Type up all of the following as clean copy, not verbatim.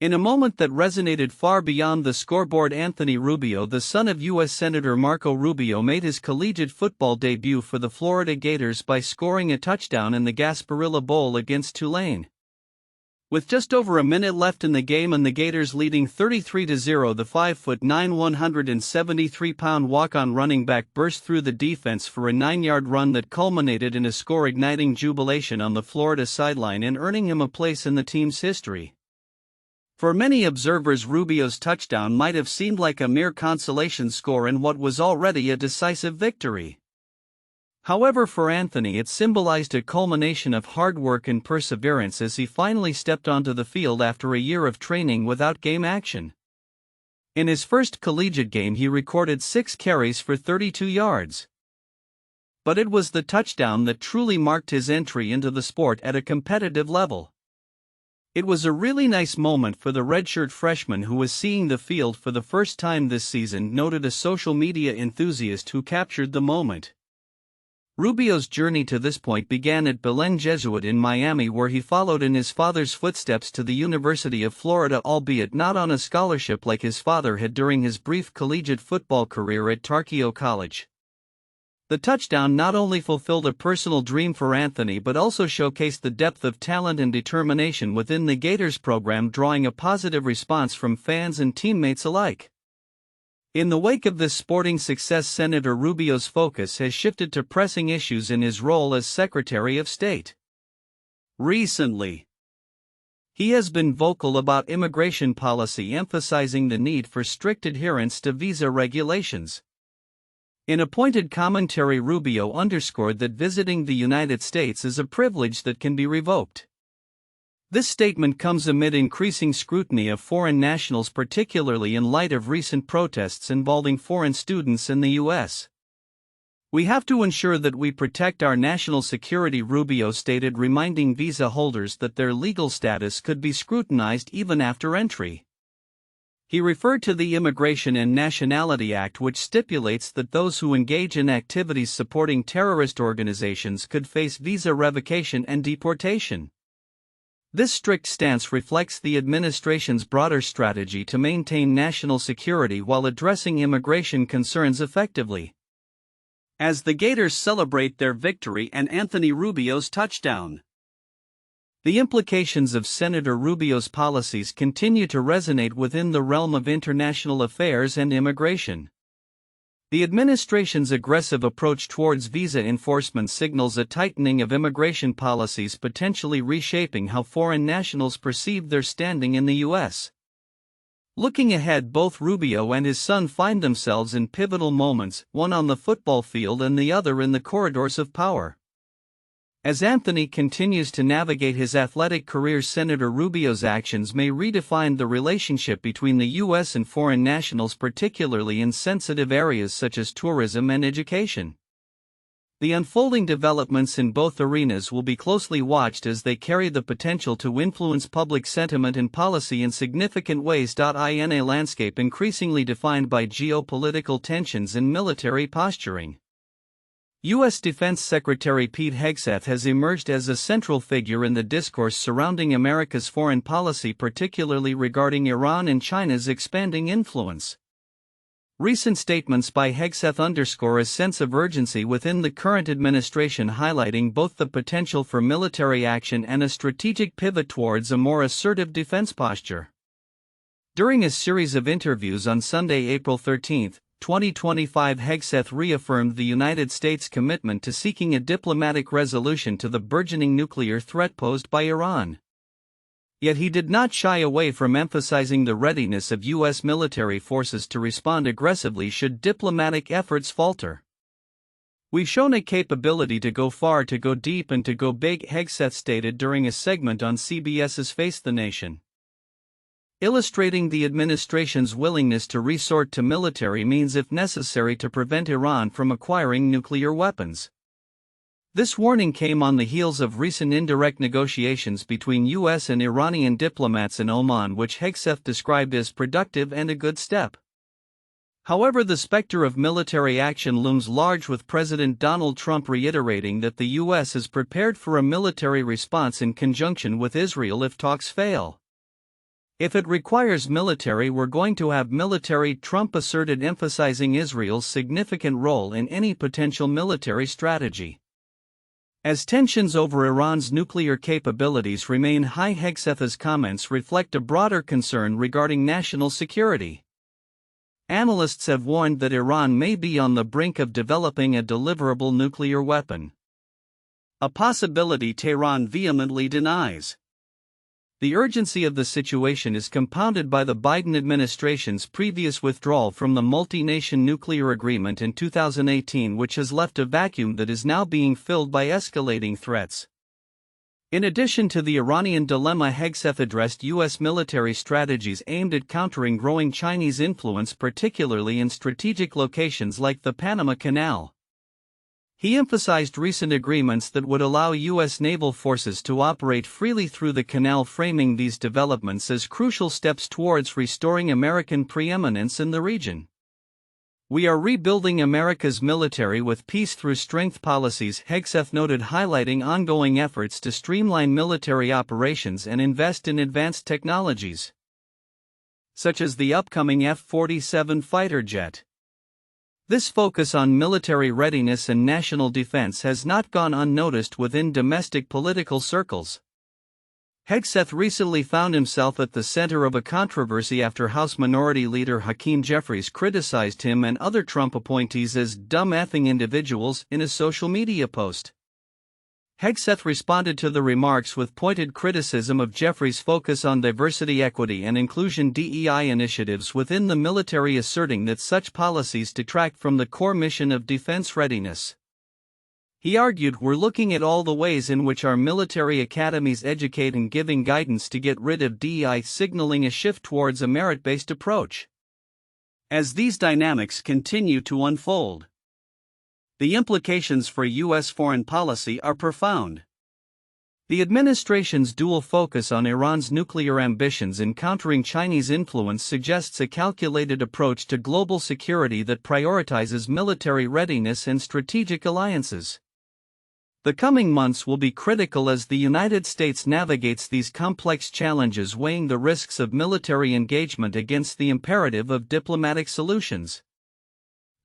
In a moment that resonated far beyond the scoreboard, Anthony Rubio, the son of U.S. Senator Marco Rubio, made his collegiate football debut for the Florida Gators by scoring a touchdown in the Gasparilla Bowl against Tulane. With just over a minute left in the game and the Gators leading 33-0, the 5'9", 173-pound walk-on running back burst through the defense for a 9-yard run that culminated in a score-igniting jubilation on the Florida sideline and earning him a place in the team's history. For many observers, Rubio's touchdown might have seemed like a mere consolation score in what was already a decisive victory. However, for Anthony, it symbolized a culmination of hard work and perseverance as he finally stepped onto the field after a year of training without game action. In his first collegiate game, he recorded 6 carries for 32 yards. But it was the touchdown that truly marked his entry into the sport at a competitive level. It was a really nice moment for the redshirt freshman who was seeing the field for the first time this season, noted a social media enthusiast who captured the moment. Rubio's journey to this point began at Belen Jesuit in Miami, where he followed in his father's footsteps to the University of Florida, albeit not on a scholarship like his father had during his brief collegiate football career at Tarkio College. The touchdown not only fulfilled a personal dream for Anthony but also showcased the depth of talent and determination within the Gators program, drawing a positive response from fans and teammates alike. In the wake of this sporting success, Senator Rubio's focus has shifted to pressing issues in his role as Secretary of State. Recently, he has been vocal about immigration policy, emphasizing the need for strict adherence to visa regulations. In a pointed commentary, Rubio underscored that visiting the United States is a privilege that can be revoked. This statement comes amid increasing scrutiny of foreign nationals, particularly in light of recent protests involving foreign students in the U.S. "We have to ensure that we protect our national security," Rubio stated, reminding visa holders that their legal status could be scrutinized even after entry. He referred to the Immigration and Nationality Act, which stipulates that those who engage in activities supporting terrorist organizations could face visa revocation and deportation. This strict stance reflects the administration's broader strategy to maintain national security while addressing immigration concerns effectively. As the Gators celebrate their victory and Anthony Rubio's touchdown, the implications of Senator Rubio's policies continue to resonate within the realm of international affairs and immigration. The administration's aggressive approach towards visa enforcement signals a tightening of immigration policies, potentially reshaping how foreign nationals perceive their standing in the U.S. Looking ahead, both Rubio and his son find themselves in pivotal moments, one on the football field and the other in the corridors of power. As Anthony continues to navigate his athletic career, Senator Rubio's actions may redefine the relationship between the U.S. and foreign nationals, particularly in sensitive areas such as tourism and education. The unfolding developments in both arenas will be closely watched as they carry the potential to influence public sentiment and policy in significant ways. In a landscape increasingly defined by geopolitical tensions and military posturing, U.S. Defense Secretary Pete Hegseth has emerged as a central figure in the discourse surrounding America's foreign policy, particularly regarding Iran and China's expanding influence. Recent statements by Hegseth underscore a sense of urgency within the current administration, highlighting both the potential for military action and a strategic pivot towards a more assertive defense posture. During a series of interviews on Sunday, April 13, 2025, Hegseth reaffirmed the United States' commitment to seeking a diplomatic resolution to the burgeoning nuclear threat posed by Iran. Yet he did not shy away from emphasizing the readiness of U.S. military forces to respond aggressively should diplomatic efforts falter. "We've shown a capability to go far, to go deep, and to go big," Hegseth stated during a segment on CBS's Face the Nation, illustrating the administration's willingness to resort to military means if necessary to prevent Iran from acquiring nuclear weapons. This warning came on the heels of recent indirect negotiations between U.S. and Iranian diplomats in Oman, which Hegseth described as productive and a good step. However, the specter of military action looms large, with President Donald Trump reiterating that the U.S. is prepared for a military response in conjunction with Israel if talks fail. If it requires military, we're going to have military, Trump asserted, emphasizing Israel's significant role in any potential military strategy. As tensions over Iran's nuclear capabilities remain high, Hegseth's comments reflect a broader concern regarding national security. Analysts have warned that Iran may be on the brink of developing a deliverable nuclear weapon, a possibility Tehran vehemently denies. The urgency of the situation is compounded by the Biden administration's previous withdrawal from the multi-nation nuclear agreement in 2018, which has left a vacuum that is now being filled by escalating threats. In addition to the Iranian dilemma, Hegseth addressed U.S. military strategies aimed at countering growing Chinese influence, particularly in strategic locations like the Panama Canal. He emphasized recent agreements that would allow U.S. naval forces to operate freely through the canal, framing these developments as crucial steps towards restoring American preeminence in the region. "We are rebuilding America's military with peace through strength policies," Hegseth noted, highlighting ongoing efforts to streamline military operations and invest in advanced technologies, such as the upcoming F-47 fighter jet. This focus on military readiness and national defense has not gone unnoticed within domestic political circles. Hegseth recently found himself at the center of a controversy after House Minority Leader Hakeem Jeffries criticized him and other Trump appointees as "dumb effing individuals" in a social media post. Hegseth responded to the remarks with pointed criticism of Jeffries' focus on diversity, equity, and inclusion (DEI) initiatives within the military, asserting that such policies detract from the core mission of defense readiness. He argued, "We're looking at all the ways in which our military academies educate and giving guidance to get rid of DEI, signaling a shift towards a merit-based approach." As these dynamics continue to unfold, the implications for U.S. foreign policy are profound. The administration's dual focus on Iran's nuclear ambitions in countering Chinese influence suggests a calculated approach to global security that prioritizes military readiness and strategic alliances. The coming months will be critical as the United States navigates these complex challenges, weighing the risks of military engagement against the imperative of diplomatic solutions.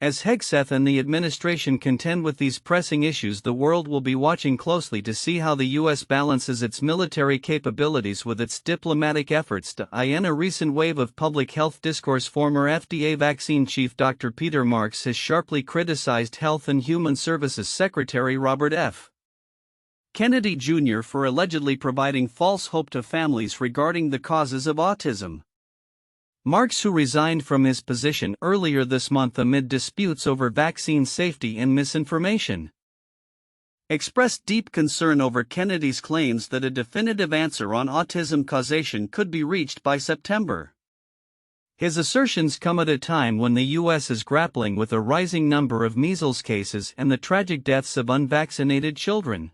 As Hegseth and the administration contend with these pressing issues, the world will be watching closely to see how the U.S. balances its military capabilities with its diplomatic efforts. In a recent wave of public health discourse, former FDA vaccine chief Dr. Peter Marks has sharply criticized Health and Human Services Secretary Robert F. Kennedy Jr. for allegedly providing false hope to families regarding the causes of autism. Marks, who resigned from his position earlier this month amid disputes over vaccine safety and misinformation, expressed deep concern over Kennedy's claims that a definitive answer on autism causation could be reached by September. His assertions come at a time when the U.S. is grappling with a rising number of measles cases and the tragic deaths of unvaccinated children.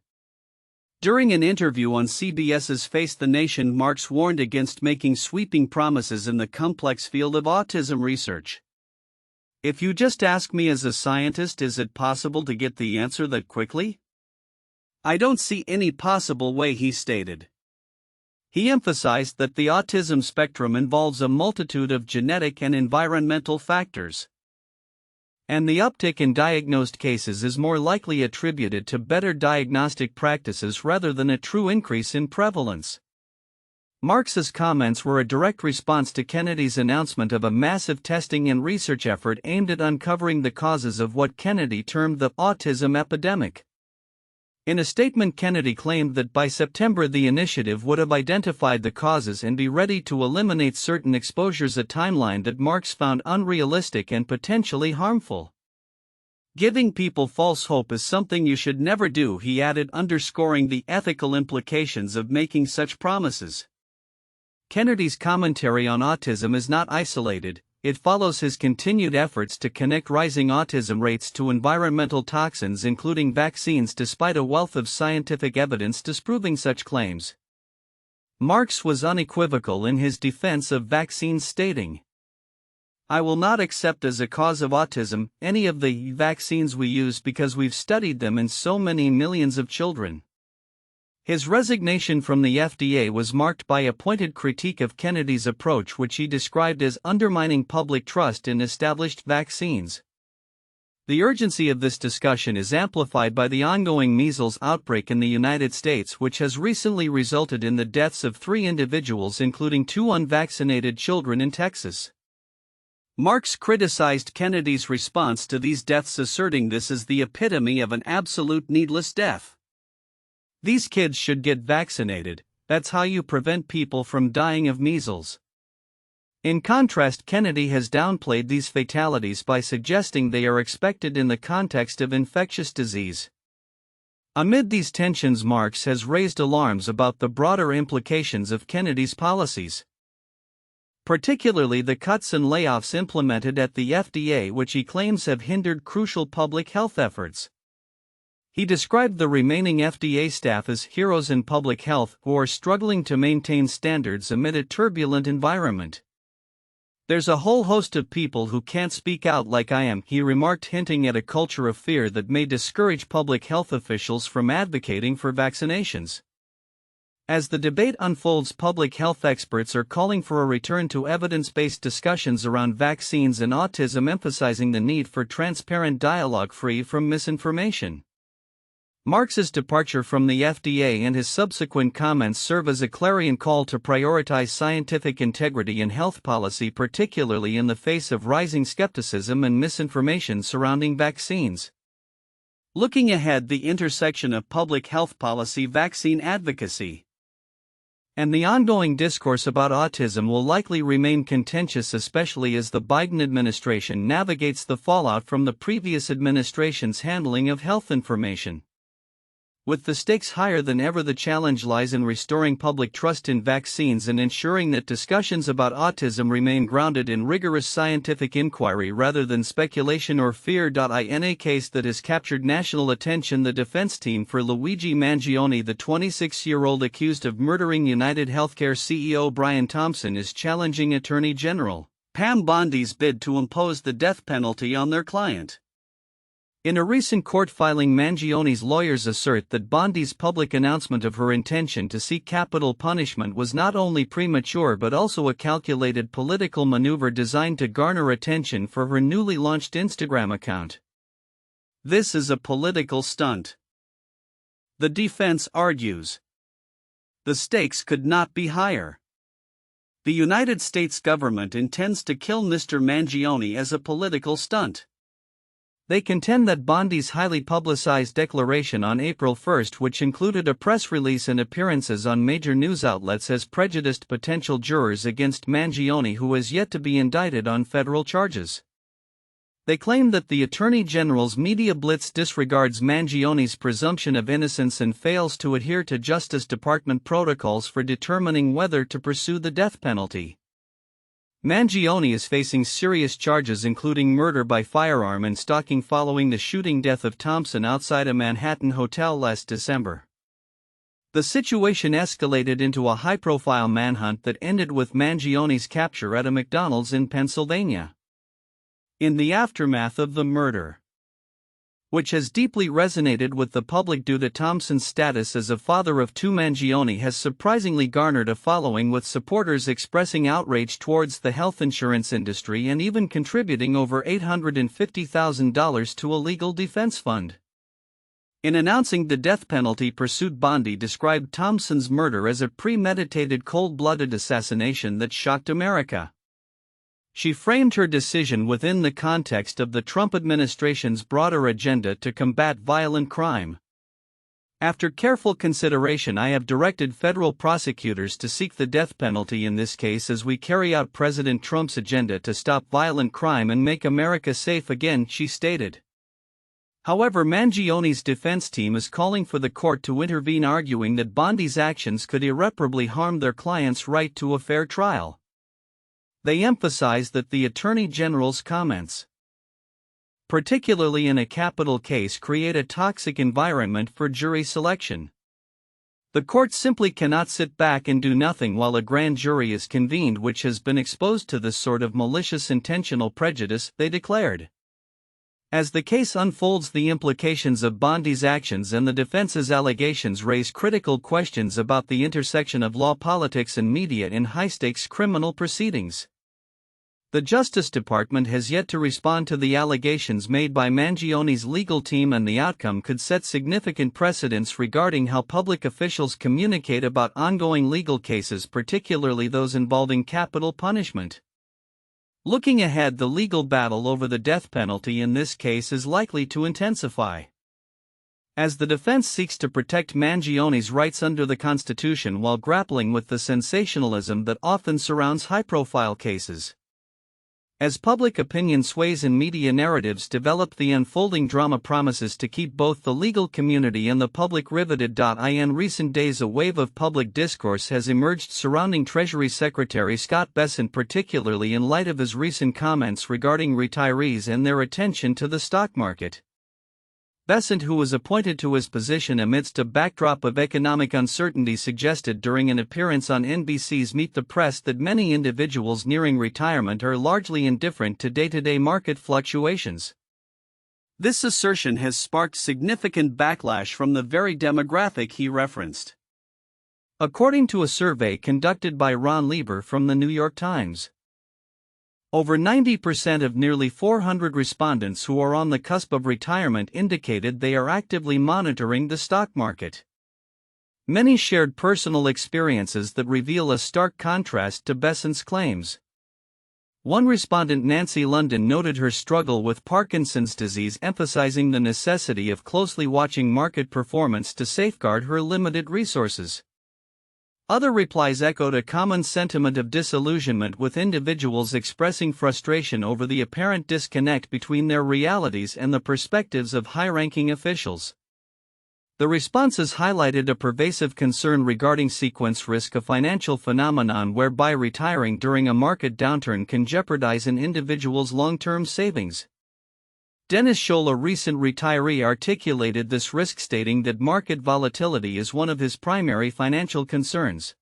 During an interview on CBS's Face the Nation, Marks warned against making sweeping promises in the complex field of autism research. "If you just ask me as a scientist, is it possible to get the answer that quickly? I don't see any possible way," he stated. He emphasized that the autism spectrum involves a multitude of genetic and environmental factors, and the uptick in diagnosed cases is more likely attributed to better diagnostic practices rather than a true increase in prevalence. Marks's comments were a direct response to Kennedy's announcement of a massive testing and research effort aimed at uncovering the causes of what Kennedy termed the autism epidemic. In a statement, Kennedy claimed that by September the initiative would have identified the causes and be ready to eliminate certain exposures, a timeline that Marks found unrealistic and potentially harmful. "Giving people false hope is something you should never do," he added, underscoring the ethical implications of making such promises. Kennedy's commentary on autism is not isolated. It follows his continued efforts to connect rising autism rates to environmental toxins, including vaccines, despite a wealth of scientific evidence disproving such claims. Marks was unequivocal in his defense of vaccines, stating, "I will not accept as a cause of autism any of the vaccines we use because we've studied them in so many millions of children. His resignation from the FDA was marked by a pointed critique of Kennedy's approach, which he described as undermining public trust in established vaccines. The urgency of this discussion is amplified by the ongoing measles outbreak in the United States, which has recently resulted in the deaths of 3 individuals, including 2 unvaccinated children in Texas. Marx criticized Kennedy's response to these deaths, asserting this is the epitome of an absolute needless death. These kids should get vaccinated, that's how you prevent people from dying of measles. In contrast, Kennedy has downplayed these fatalities by suggesting they are expected in the context of infectious disease. Amid these tensions, Marx has raised alarms about the broader implications of Kennedy's policies, particularly the cuts and layoffs implemented at the FDA, which he claims have hindered crucial public health efforts. He described the remaining FDA staff as heroes in public health who are struggling to maintain standards amid a turbulent environment. "There's a whole host of people who can't speak out like I am," he remarked, hinting at a culture of fear that may discourage public health officials from advocating for vaccinations. As the debate unfolds, public health experts are calling for a return to evidence-based discussions around vaccines and autism, emphasizing the need for transparent dialogue free from misinformation. Marx's departure from the FDA and his subsequent comments serve as a clarion call to prioritize scientific integrity in health policy, particularly in the face of rising skepticism and misinformation surrounding vaccines. Looking ahead, the intersection of public health policy, vaccine advocacy, and the ongoing discourse about autism will likely remain contentious, especially as the Biden administration navigates the fallout from the previous administration's handling of health information. With the stakes higher than ever, the challenge lies in restoring public trust in vaccines and ensuring that discussions about autism remain grounded in rigorous scientific inquiry rather than speculation or fear. In a case that has captured national attention, the defense team for Luigi Mangione, the 26-year-old accused of murdering United Healthcare CEO Brian Thompson, is challenging Attorney General Pam Bondi's bid to impose the death penalty on their client. In a recent court filing, Mangione's lawyers assert that Bondi's public announcement of her intention to seek capital punishment was not only premature but also a calculated political maneuver designed to garner attention for her newly launched Instagram account. This is a political stunt, the defense argues. The stakes could not be higher. The United States government intends to kill Mr. Mangione as a political stunt. They contend that Bondi's highly publicized declaration on April 1, which included a press release and appearances on major news outlets, has prejudiced potential jurors against Mangione, who has yet to be indicted on federal charges. They claim that the Attorney General's media blitz disregards Mangione's presumption of innocence and fails to adhere to Justice Department protocols for determining whether to pursue the death penalty. Mangione is facing serious charges, including murder by firearm and stalking following the shooting death of Thompson outside a Manhattan hotel last December. The situation escalated into a high-profile manhunt that ended with Mangione's capture at a McDonald's in Pennsylvania. In the aftermath of the murder, which has deeply resonated with the public due to Thompson's status as a father of 2, Mangione has surprisingly garnered a following, with supporters expressing outrage towards the health insurance industry and even contributing over $850,000 to a legal defense fund. In announcing the death penalty pursuit, Bondi described Thompson's murder as a premeditated, cold-blooded assassination that shocked America. She framed her decision within the context of the Trump administration's broader agenda to combat violent crime. "After careful consideration, I have directed federal prosecutors to seek the death penalty in this case as we carry out President Trump's agenda to stop violent crime and make America safe again," she stated. However, Mangione's defense team is calling for the court to intervene, arguing that Bondi's actions could irreparably harm their client's right to a fair trial. They emphasize that the Attorney General's comments, particularly in a capital case, create a toxic environment for jury selection. The court simply cannot sit back and do nothing while a grand jury is convened which has been exposed to this sort of malicious intentional prejudice, they declared. As the case unfolds, the implications of Bondi's actions and the defense's allegations raise critical questions about the intersection of law, politics, and media in high-stakes criminal proceedings. The Justice Department has yet to respond to the allegations made by Mangione's legal team, and the outcome could set significant precedents regarding how public officials communicate about ongoing legal cases, particularly those involving capital punishment. Looking ahead, the legal battle over the death penalty in this case is likely to intensify. As the defense seeks to protect Mangione's rights under the Constitution while grappling with the sensationalism that often surrounds high-profile cases. As public opinion sways and media narratives develop, the unfolding drama promises to keep both the legal community and the public riveted. In recent days, a wave of public discourse has emerged surrounding Treasury Secretary Scott Bessent, particularly in light of his recent comments regarding retirees and their attention to the stock market. Bessent, who was appointed to his position amidst a backdrop of economic uncertainty, suggested during an appearance on NBC's Meet the Press that many individuals nearing retirement are largely indifferent to day-to-day market fluctuations. This assertion has sparked significant backlash from the very demographic he referenced. According to a survey conducted by Ron Lieber from the New York Times, over 90% of nearly 400 respondents who are on the cusp of retirement indicated they are actively monitoring the stock market. Many shared personal experiences that reveal a stark contrast to Bessent's claims. One respondent, Nancy London, noted her struggle with Parkinson's disease, emphasizing the necessity of closely watching market performance to safeguard her limited resources. Other replies echoed a common sentiment of disillusionment, with individuals expressing frustration over the apparent disconnect between their realities and the perspectives of high-ranking officials. The responses highlighted a pervasive concern regarding sequence risk, a financial phenomenon whereby retiring during a market downturn can jeopardize an individual's long-term savings. Dennis Scholl, a recent retiree, articulated this risk, stating that market volatility is one of his primary financial concerns.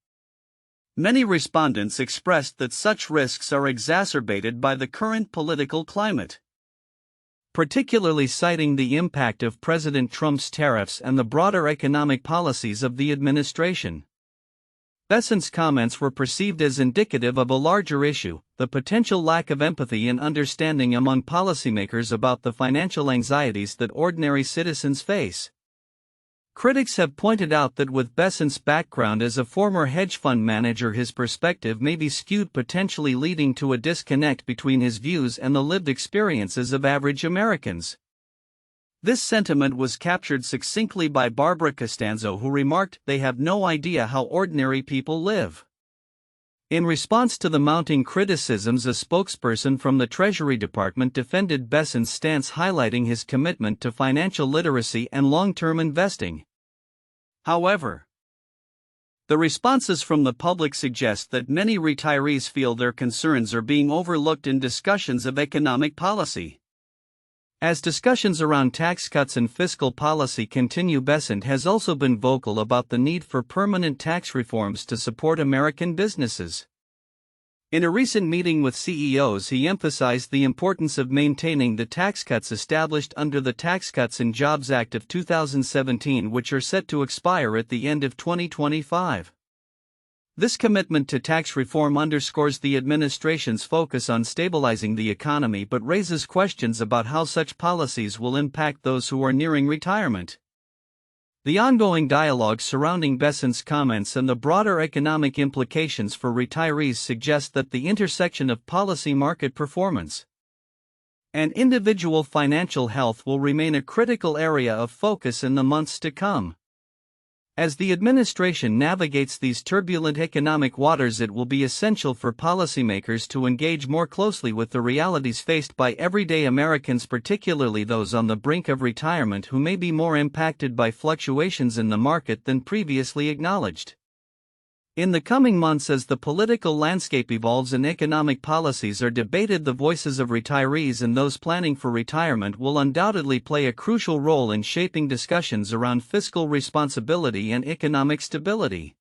Many respondents expressed that such risks are exacerbated by the current political climate, particularly citing the impact of President Trump's tariffs and the broader economic policies of the administration. Bessent's comments were perceived as indicative of a larger issue, the potential lack of empathy and understanding among policymakers about the financial anxieties that ordinary citizens face. Critics have pointed out that with Bessent's background as a former hedge fund manager, his perspective may be skewed, potentially leading to a disconnect between his views and the lived experiences of average Americans. This sentiment was captured succinctly by Barbara Costanzo, who remarked, "They have no idea how ordinary people live." In response to the mounting criticisms, a spokesperson from the Treasury Department defended Bessent's stance, highlighting his commitment to financial literacy and long-term investing. However, the responses from the public suggest that many retirees feel their concerns are being overlooked in discussions of economic policy. As discussions around tax cuts and fiscal policy continue, Bessent has also been vocal about the need for permanent tax reforms to support American businesses. In a recent meeting with CEOs, he emphasized the importance of maintaining the tax cuts established under the Tax Cuts and Jobs Act of 2017, which are set to expire at the end of 2025. This commitment to tax reform underscores the administration's focus on stabilizing the economy, but raises questions about how such policies will impact those who are nearing retirement. The ongoing dialogue surrounding Bessent's comments and the broader economic implications for retirees suggest that the intersection of policy, market performance, and individual financial health will remain a critical area of focus in the months to come. As the administration navigates these turbulent economic waters, it will be essential for policymakers to engage more closely with the realities faced by everyday Americans, particularly those on the brink of retirement who may be more impacted by fluctuations in the market than previously acknowledged. In the coming months, as the political landscape evolves and economic policies are debated, the voices of retirees and those planning for retirement will undoubtedly play a crucial role in shaping discussions around fiscal responsibility and economic stability.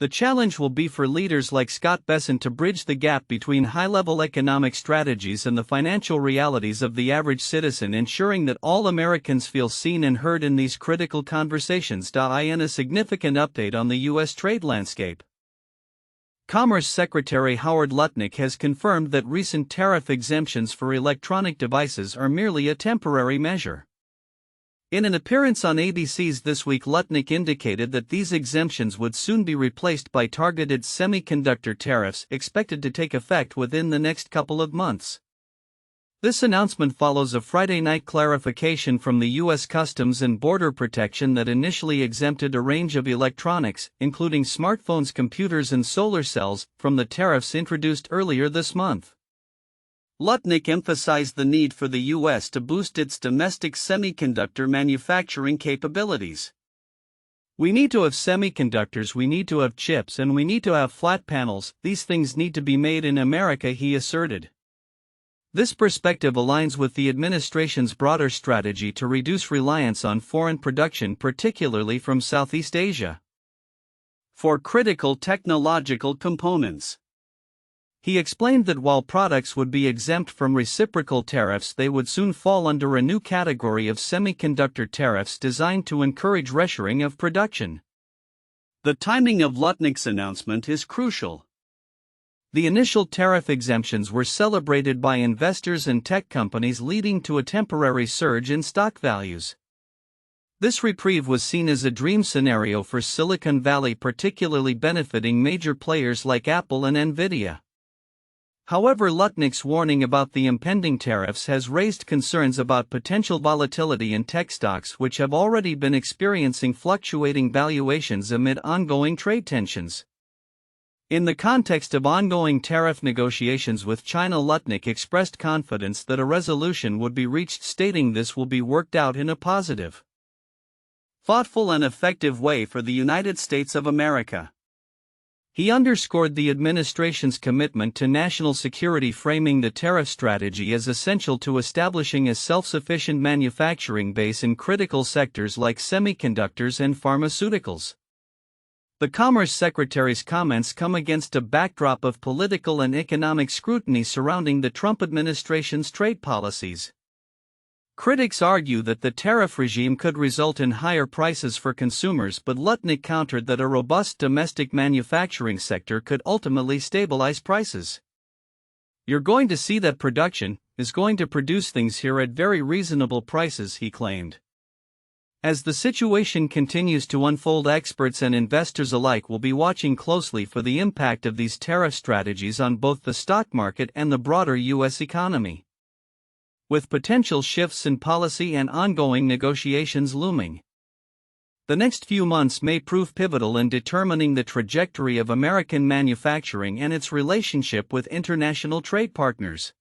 The challenge will be for leaders like Scott Bessent to bridge the gap between high-level economic strategies and the financial realities of the average citizen, ensuring that all Americans feel seen and heard in these critical conversations. In a significant update on the U.S. trade landscape, Commerce Secretary Howard Lutnick has confirmed that recent tariff exemptions for electronic devices are merely a temporary measure. In an appearance on ABC's This Week, Lutnick indicated that these exemptions would soon be replaced by targeted semiconductor tariffs expected to take effect within the next couple of months. This announcement follows a Friday night clarification from the U.S. Customs and Border Protection that initially exempted a range of electronics, including smartphones, computers, and solar cells, from the tariffs introduced earlier this month. Lutnick emphasized the need for the U.S. to boost its domestic semiconductor manufacturing capabilities. We need to have semiconductors, we need to have chips, and we need to have flat panels. These things need to be made in America, he asserted. This perspective aligns with the administration's broader strategy to reduce reliance on foreign production, particularly from Southeast Asia, for critical technological components. He explained that while products would be exempt from reciprocal tariffs, they would soon fall under a new category of semiconductor tariffs designed to encourage reshoring of production. The timing of Lutnick's announcement is crucial. The initial tariff exemptions were celebrated by investors and tech companies, leading to a temporary surge in stock values. This reprieve was seen as a dream scenario for Silicon Valley, particularly benefiting major players like Apple and Nvidia. However, Lutnick's warning about the impending tariffs has raised concerns about potential volatility in tech stocks, which have already been experiencing fluctuating valuations amid ongoing trade tensions. In the context of ongoing tariff negotiations with China, Lutnick expressed confidence that a resolution would be reached, stating this will be worked out in a positive, thoughtful, and effective way for the United States of America. He underscored the administration's commitment to national security, framing the tariff strategy as essential to establishing a self-sufficient manufacturing base in critical sectors like semiconductors and pharmaceuticals. The Commerce Secretary's comments come against a backdrop of political and economic scrutiny surrounding the Trump administration's trade policies. Critics argue that the tariff regime could result in higher prices for consumers, but Lutnick countered that a robust domestic manufacturing sector could ultimately stabilize prices. "You're going to see that production is going to produce things here at very reasonable prices," he claimed. As the situation continues to unfold, experts and investors alike will be watching closely for the impact of these tariff strategies on both the stock market and the broader U.S. economy, with potential shifts in policy and ongoing negotiations looming. The next few months may prove pivotal in determining the trajectory of American manufacturing and its relationship with international trade partners.